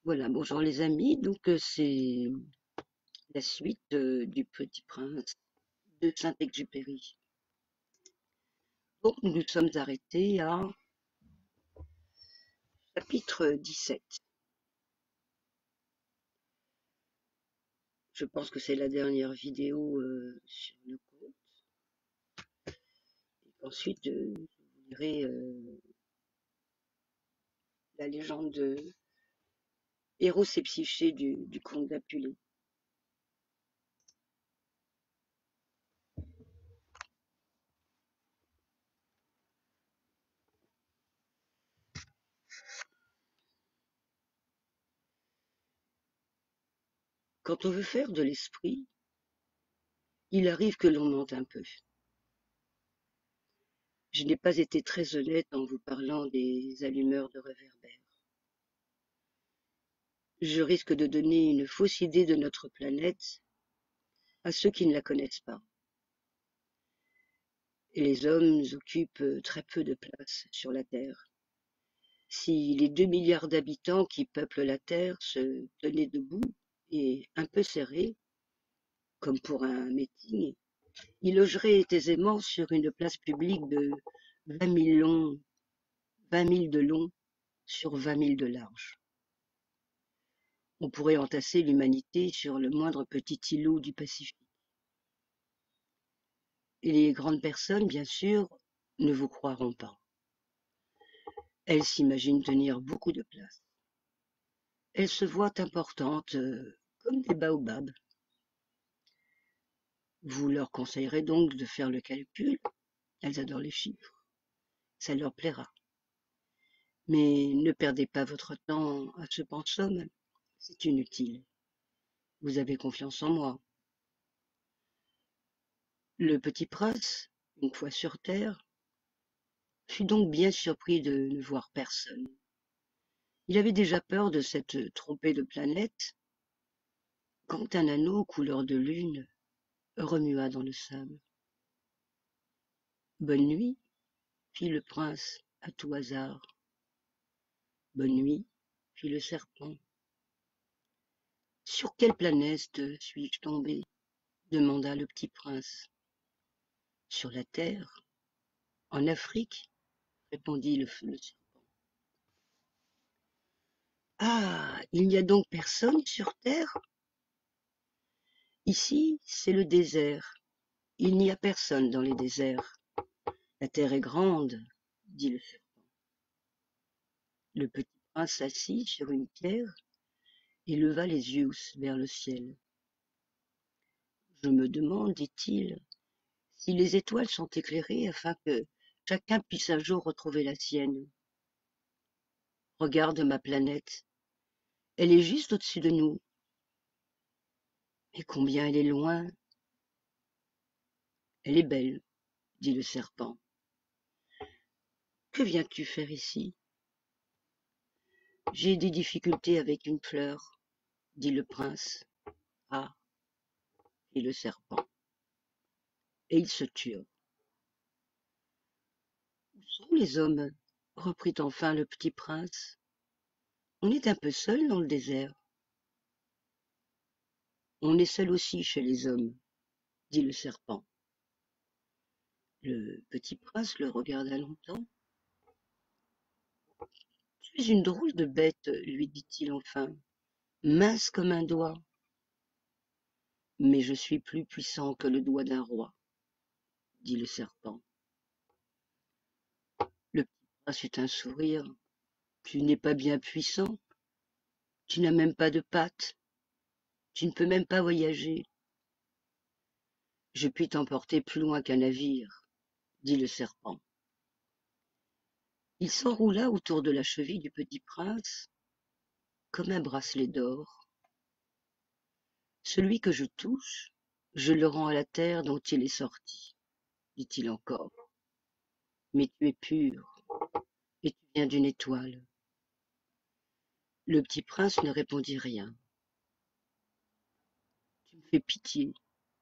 Voilà, bonjour les amis. Donc c'est la suite du Petit Prince de Saint-Exupéry. Donc nous nous sommes arrêtés à chapitre 17. Je pense que c'est la dernière vidéo sur le conte. Ensuite, je vous dirai la légende de Héros et Psyché du conte d'Apulée. Quand on veut faire de l'esprit, il arrive que l'on mente un peu. Je n'ai pas été très honnête en vous parlant des allumeurs de réverbères. Je risque de donner une fausse idée de notre planète à ceux qui ne la connaissent pas. Et les hommes occupent très peu de place sur la Terre. Si les 2 milliards d'habitants qui peuplent la Terre se tenaient debout et un peu serrés, comme pour un meeting, ils logeraient aisément sur une place publique de 20 000 de long sur 20 000 de large. On pourrait entasser l'humanité sur le moindre petit îlot du Pacifique. Et les grandes personnes, bien sûr, ne vous croiront pas. Elles s'imaginent tenir beaucoup de place. Elles se voient importantes, comme des baobabs. Vous leur conseillerez donc de faire le calcul. Elles adorent les chiffres. Ça leur plaira. Mais ne perdez pas votre temps à ce pensum. C'est inutile. Vous avez confiance en moi. Le petit prince, une fois sur terre, fut donc bien surpris de ne voir personne. Il avait déjà peur de cette trompée de planète quand un anneau couleur de lune remua dans le sable. Bonne nuit, fit le prince à tout hasard. Bonne nuit, fit le serpent. Sur quelle planète suis-je tombé? Demanda le petit prince. Sur la terre, en Afrique, répondit le serpent. Ah, il n'y a donc personne sur terre? Ici, c'est le désert. Il n'y a personne dans les déserts. La terre est grande, dit le serpent. Le petit prince s'assit sur une pierre et leva les yeux vers le ciel. Je me demande, dit-il, si les étoiles sont éclairées afin que chacun puisse un jour retrouver la sienne. Regarde ma planète. Elle est juste au-dessus de nous. Mais combien elle est loin. Elle est belle, dit le serpent. Que viens-tu faire ici? J'ai des difficultés avec une fleur, dit le prince. Ah, dit le serpent. Et ils se turent. Où sont les hommes? Reprit enfin le petit prince. On est un peu seul dans le désert. On est seul aussi chez les hommes, dit le serpent. Le petit prince le regarda longtemps. Tu es une drôle de bête, lui dit-il enfin, mince comme un doigt. Mais je suis plus puissant que le doigt d'un roi, dit le serpent. Le petit prince eut un sourire. Tu n'es pas bien puissant. Tu n'as même pas de pattes. Tu ne peux même pas voyager. Je puis t'emporter plus loin qu'un navire, dit le serpent. Il s'enroula autour de la cheville du petit prince comme un bracelet d'or. Celui que je touche, je le rends à la terre dont il est sorti, dit-il encore. Mais tu es pur, et tu viens d'une étoile. Le petit prince ne répondit rien. Tu me fais pitié,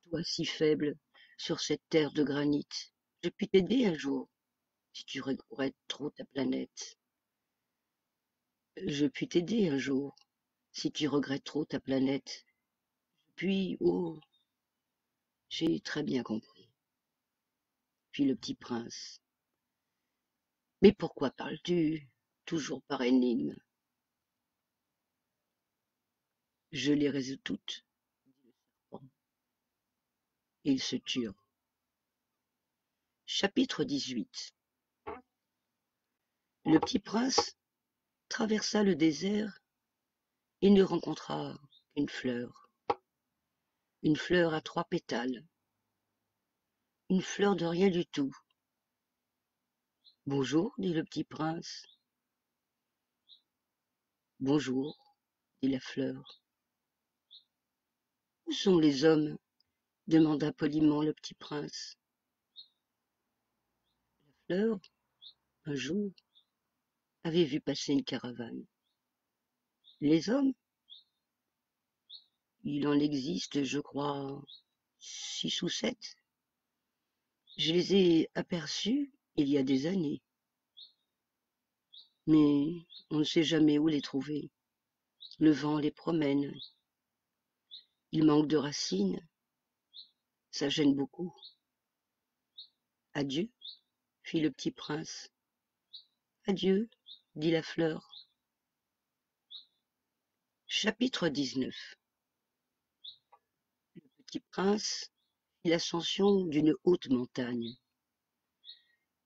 toi si faible, sur cette terre de granit. Je puis t'aider un jour, si tu regrettes trop ta planète. Je puis t'aider un jour, si tu regrettes trop ta planète. Puis, oh, j'ai très bien compris. Puis le petit prince. Mais pourquoi parles-tu toujours par énigme? Je les résous toutes, dit le serpent. Et ils se turent. Chapitre 18. Le petit prince traversa le désert et ne rencontra qu'une fleur à 3 pétales, une fleur de rien du tout. Bonjour, dit le petit prince. Bonjour, dit la fleur. Où sont les hommes? Demanda poliment le petit prince. La fleur, un jour, avait vu passer une caravane. Les hommes? Il en existe, je crois, 6 ou 7. Je les ai aperçus il y a des années. Mais on ne sait jamais où les trouver. Le vent les promène. Ils manquent de racines. Ça gêne beaucoup. Adieu, fit le petit prince. Adieu, dit la fleur. Chapitre 19. Le petit prince fit l'ascension d'une haute montagne.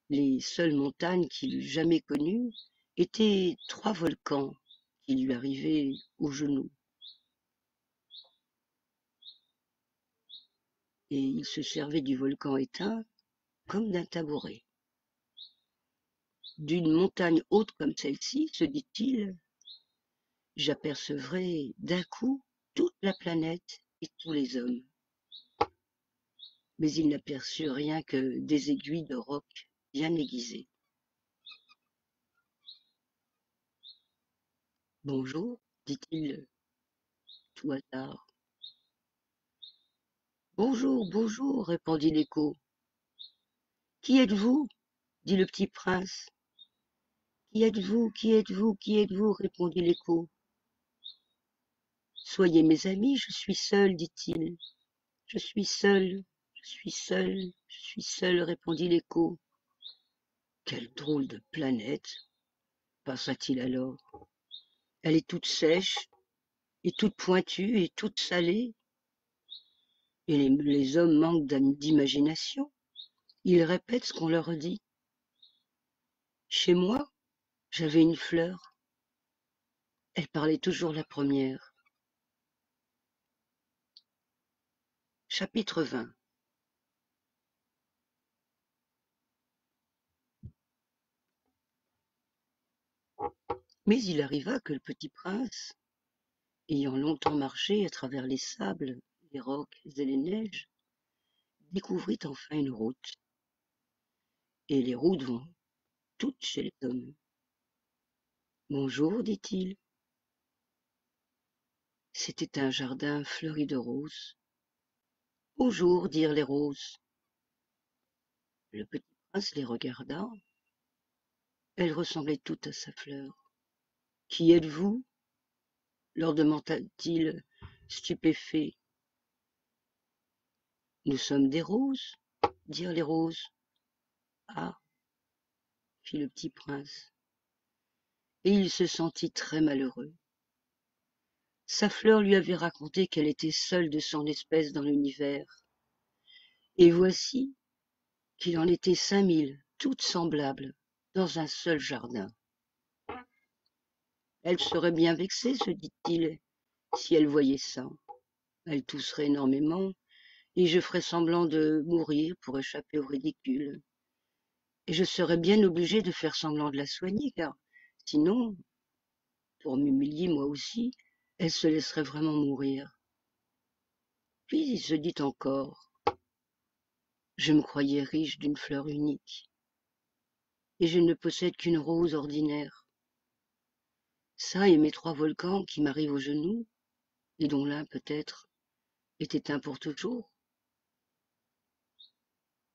Les seules montagnes qu'il eût jamais connues étaient 3 volcans qui lui arrivaient aux genoux. Et il se servait du volcan éteint comme d'un tabouret. D'une montagne haute comme celle-ci, se dit-il, j'apercevrai d'un coup toute la planète et tous les hommes. Mais il n'aperçut rien que des aiguilles de roc bien aiguisées. Bonjour, dit-il tout hasard. Bonjour, bonjour, répondit l'écho. Qui êtes-vous? Dit le petit prince. Qui êtes-vous? Qui êtes-vous? Qui êtes-vous? Répondit l'écho. Soyez mes amis, je suis seul, dit-il. Je suis seul, je suis seul, je suis seul, répondit l'écho. Quelle drôle de planète, pensa-t-il alors. Elle est toute sèche, et toute pointue, et toute salée. Et les hommes manquent d'imagination. Ils répètent ce qu'on leur dit. Chez moi, j'avais une fleur. Elle parlait toujours la première. Chapitre 20. Mais il arriva que le petit prince, ayant longtemps marché à travers les sables, les rocs et les neiges, découvrit enfin une route. Et les routes vont toutes chez les hommes. Bonjour, dit-il. C'était un jardin fleuri de roses. Bonjour, dirent les roses. Le petit prince les regarda. Elles ressemblaient toutes à sa fleur. Qui êtes-vous? Leur demanda-t-il, stupéfait. Nous sommes des roses, dirent les roses. Ah, fit le petit prince. Et il se sentit très malheureux. Sa fleur lui avait raconté qu'elle était seule de son espèce dans l'univers. Et voici qu'il en était 5000, toutes semblables, dans un seul jardin. Elle serait bien vexée, se dit-il, si elle voyait ça. Elle tousserait énormément, et je ferais semblant de mourir pour échapper au ridicule. Et je serais bien obligé de faire semblant de la soigner, car sinon, pour m'humilier moi aussi, elle se laisserait vraiment mourir. Puis il se dit encore, je me croyais riche d'une fleur unique, et je ne possède qu'une rose ordinaire. Ça et mes 3 volcans qui m'arrivent aux genoux, et dont l'un peut-être est éteint pour toujours.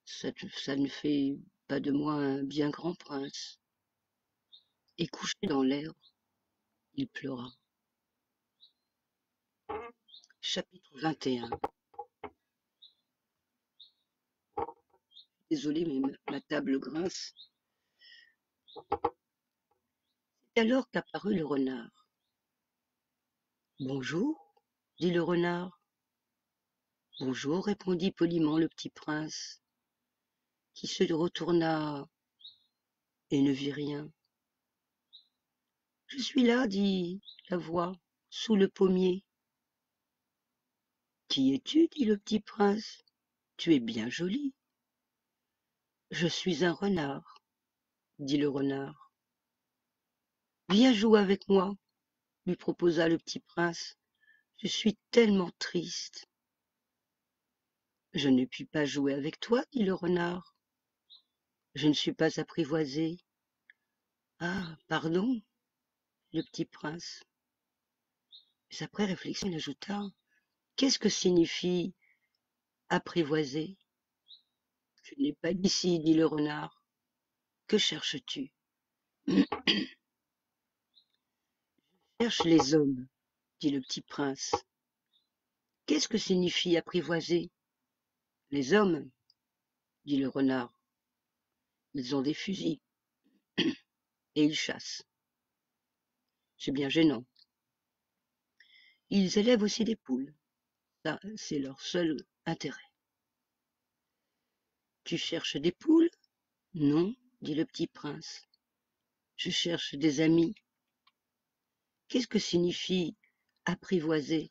Ça ne fait pas de moi un bien grand prince. Et couché dans l'herbe, il pleura. Chapitre 21. Désolé, mais ma table grince. C'est alors qu'apparut le renard. Bonjour, dit le renard. Bonjour, répondit poliment le petit prince, qui se retourna et ne vit rien. Je suis là, dit la voix, sous le pommier. Qui es-tu, dit le petit prince. Tu es bien joli. Je suis un renard, dit le renard. Viens jouer avec moi, lui proposa le petit prince. Je suis tellement triste. Je ne puis pas jouer avec toi, dit le renard. Je ne suis pas apprivoisé. Ah, pardon, le petit prince. Mais après réflexion, il ajouta, qu'est-ce que signifie apprivoiser? Tu n'es pas d'ici, dit le renard. Que cherches-tu? Je cherche les hommes, dit le petit prince. Qu'est-ce que signifie apprivoiser? Les hommes, dit le renard. Ils ont des fusils et ils chassent. C'est bien gênant. Ils élèvent aussi des poules. Ça, c'est leur seul intérêt. Tu cherches des poules? Non, dit le petit prince. Je cherche des amis. Qu'est-ce que signifie apprivoiser?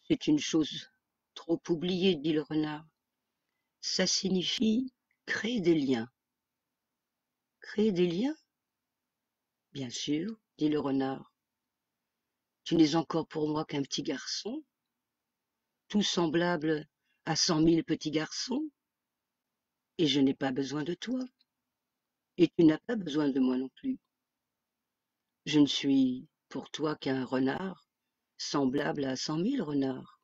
C'est une chose trop oubliée, dit le renard. Ça signifie créer des liens. Créer des liens? Bien sûr, dit le renard. Tu n'es encore pour moi qu'un petit garçon, tout semblable à 100 000 petits garçons, et je n'ai pas besoin de toi, et tu n'as pas besoin de moi non plus. Je ne suis pour toi qu'un renard, semblable à 100 000 renards.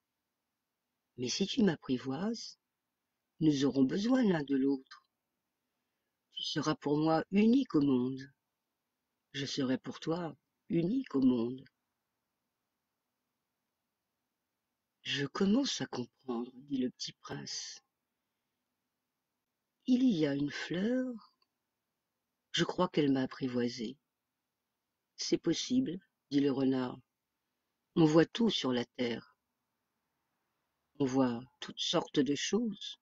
Mais si tu m'apprivoises, nous aurons besoin l'un de l'autre. Tu seras pour moi unique au monde. Je serai pour toi unique au monde. Je commence à comprendre, dit le petit prince. Il y a une fleur, je crois qu'elle m'a apprivoisé. C'est possible, dit le renard. On voit tout sur la terre. On voit toutes sortes de choses.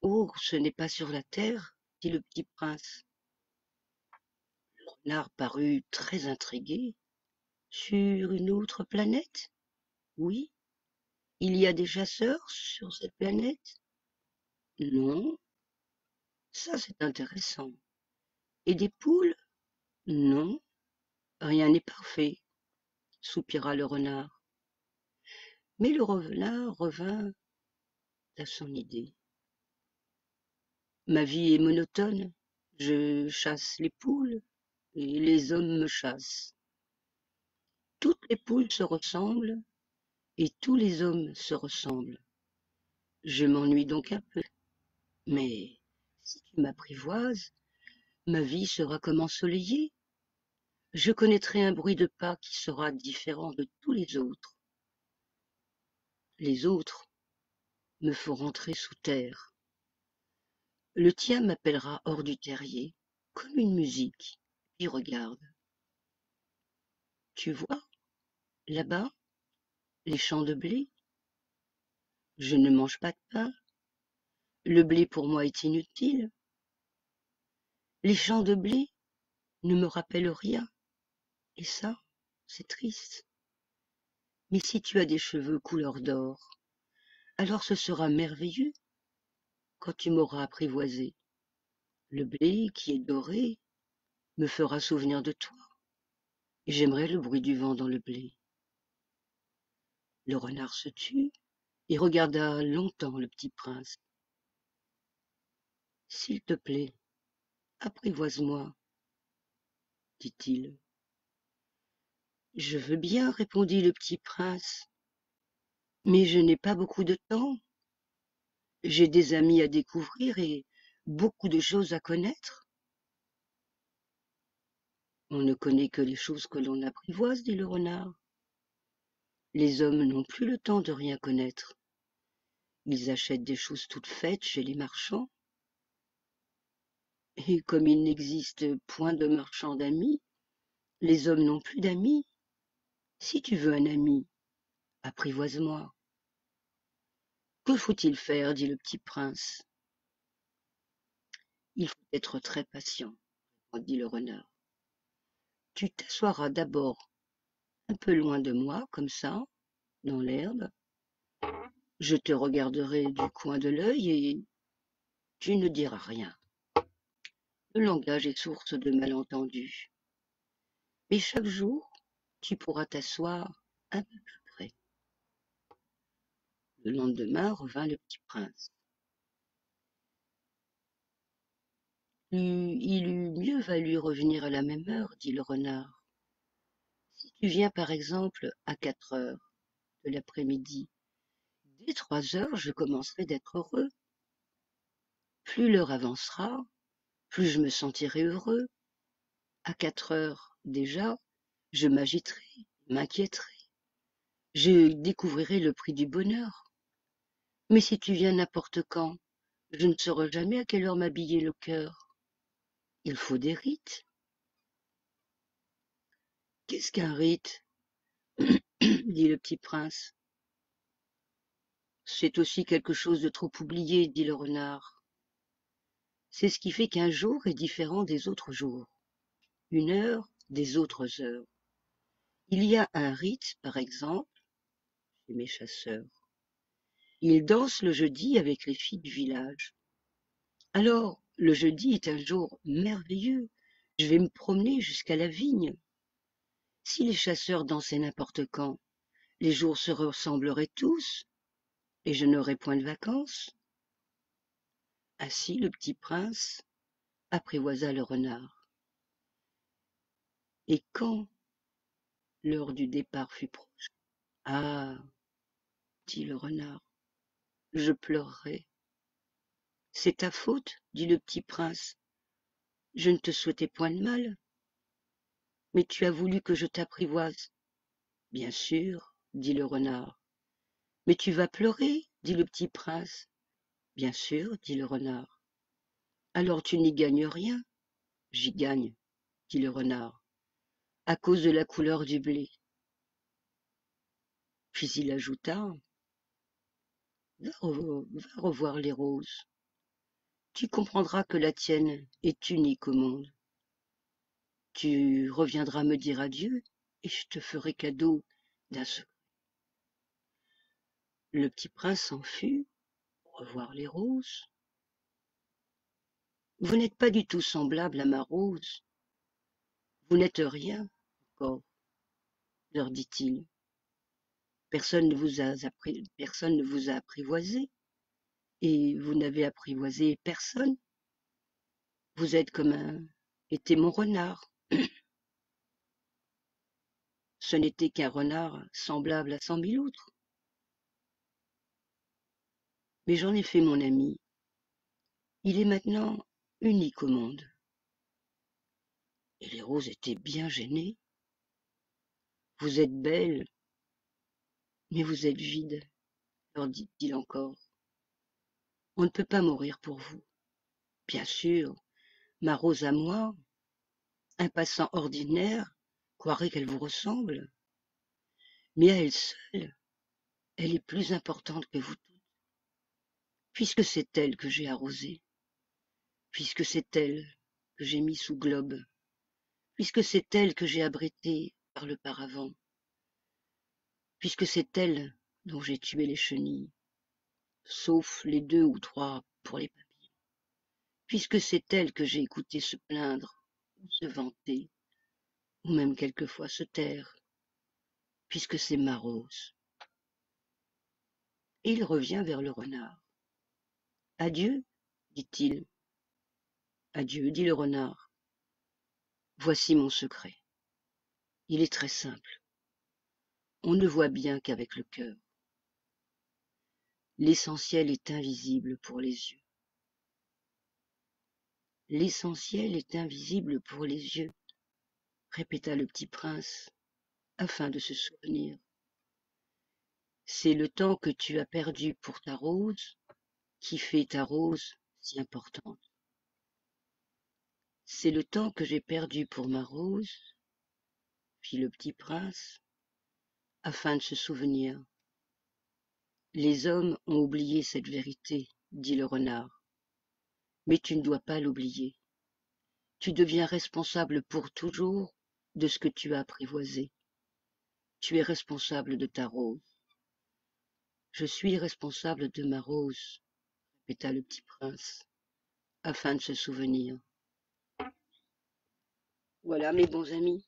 Oh, ce n'est pas sur la terre, dit le petit prince. Le renard parut très intrigué. Sur une autre planète? Oui. Il y a des chasseurs sur cette planète? Non. Ça, c'est intéressant. Et des poules? Non. Rien n'est parfait, soupira le renard. Mais le renard revint à son idée. Ma vie est monotone. Je chasse les poules et les hommes me chassent. Toutes les poules se ressemblent et tous les hommes se ressemblent. Je m'ennuie donc un peu. Mais si tu m'apprivoises, ma vie sera comme ensoleillée. Je connaîtrai un bruit de pas qui sera différent de tous les autres. Les autres me font rentrer sous terre. Le tien m'appellera hors du terrier, comme une musique. Puis regarde. Tu vois, là-bas, les champs de blé? Je ne mange pas de pain. Le blé pour moi est inutile. Les champs de blé ne me rappellent rien. Et ça, c'est triste. Mais si tu as des cheveux couleur d'or, alors ce sera merveilleux quand tu m'auras apprivoisé. Le blé qui est doré me fera souvenir de toi, et j'aimerais le bruit du vent dans le blé. Le renard se tut et regarda longtemps le petit prince. S'il te plaît, apprivoise-moi, dit-il. Je veux bien, répondit le petit prince, mais je n'ai pas beaucoup de temps. J'ai des amis à découvrir et beaucoup de choses à connaître. On ne connaît que les choses que l'on apprivoise, dit le renard. Les hommes n'ont plus le temps de rien connaître. Ils achètent des choses toutes faites chez les marchands, et comme il n'existe point de marchands d'amis, les hommes n'ont plus d'amis. Si tu veux un ami, apprivoise-moi. Que faut-il faire? Dit le petit prince. Il faut être très patient, dit le renard. Tu t'assoiras d'abord un peu loin de moi, comme ça, dans l'herbe. Je te regarderai du coin de l'œil et tu ne diras rien. Le langage est source de malentendus. Mais chaque jour, tu pourras t'asseoir un peu plus près. Le lendemain revint le petit prince. Il eût mieux valu revenir à la même heure, dit le renard. Si tu viens par exemple à 4 heures de l'après-midi, dès 3 heures je commencerai d'être heureux. Plus l'heure avancera, plus je me sentirai heureux. À 4 heures déjà, je m'agiterai, m'inquiéterai. Je découvrirai le prix du bonheur. Mais si tu viens n'importe quand, je ne saurai jamais à quelle heure m'habiller le cœur. Il faut des rites. Qu'est-ce qu'un rite? dit le petit prince. C'est aussi quelque chose de trop oublié, dit le renard. C'est ce qui fait qu'un jour est différent des autres jours, une heure des autres heures. Il y a un rite, par exemple, chez mes chasseurs. Ils dansent le jeudi avec les filles du village. Alors, le jeudi est un jour merveilleux. Je vais me promener jusqu'à la vigne. Si les chasseurs dansaient n'importe quand, les jours se ressembleraient tous, et je n'aurais point de vacances. Ainsi le petit prince apprivoisa le renard. Et quand l'heure du départ fut proche, ah, dit le renard, je pleurerai. C'est ta faute, dit le petit prince. Je ne te souhaitais point de mal, mais tu as voulu que je t'apprivoise. Bien sûr, dit le renard. Mais tu vas pleurer, dit le petit prince. Bien sûr, dit le renard. Alors tu n'y gagnes rien. J'y gagne, dit le renard, à cause de la couleur du blé. Puis il ajouta, va revoir les roses. Tu comprendras que la tienne est unique au monde. Tu reviendras me dire adieu et je te ferai cadeau d'un secret. Le petit prince s'en fut pour revoir les roses. Vous n'êtes pas du tout semblable à ma rose. Vous n'êtes rien encore, leur dit-il. Personne ne vous a apprivoisé, et vous n'avez apprivoisé personne. Vous êtes était mon renard. Ce n'était qu'un renard semblable à 100 000 autres. Mais j'en ai fait mon ami. Il est maintenant unique au monde. Et les roses étaient bien gênées. Vous êtes belle, mais vous êtes vide, leur dit-il encore. On ne peut pas mourir pour vous. Bien sûr, ma rose à moi, un passant ordinaire, croirait qu'elle vous ressemble. Mais à elle seule, elle est plus importante que vous toutes, puisque c'est elle que j'ai arrosée, puisque c'est elle que j'ai mis sous globe, puisque c'est elle que j'ai abritée par le paravent, puisque c'est elle dont j'ai tué les chenilles, sauf les 2 ou 3 pour les papillons, puisque c'est elle que j'ai écouté se plaindre ou se vanter, ou même quelquefois se taire, puisque c'est ma rose. Et il revient vers le renard. Adieu, dit-il. Adieu, dit le renard. Voici mon secret. Il est très simple. On ne voit bien qu'avec le cœur. L'essentiel est invisible pour les yeux. L'essentiel est invisible pour les yeux, répéta le petit prince, afin de se souvenir. C'est le temps que tu as perdu pour ta rose qui fait ta rose si importante. C'est le temps que j'ai perdu pour ma rose, fit le petit prince, afin de se souvenir. Les hommes ont oublié cette vérité, dit le renard. Mais tu ne dois pas l'oublier. Tu deviens responsable pour toujours de ce que tu as apprivoisé. Tu es responsable de ta rose. Je suis responsable de ma rose, répéta le petit prince, afin de se souvenir. Voilà, mes bons amis,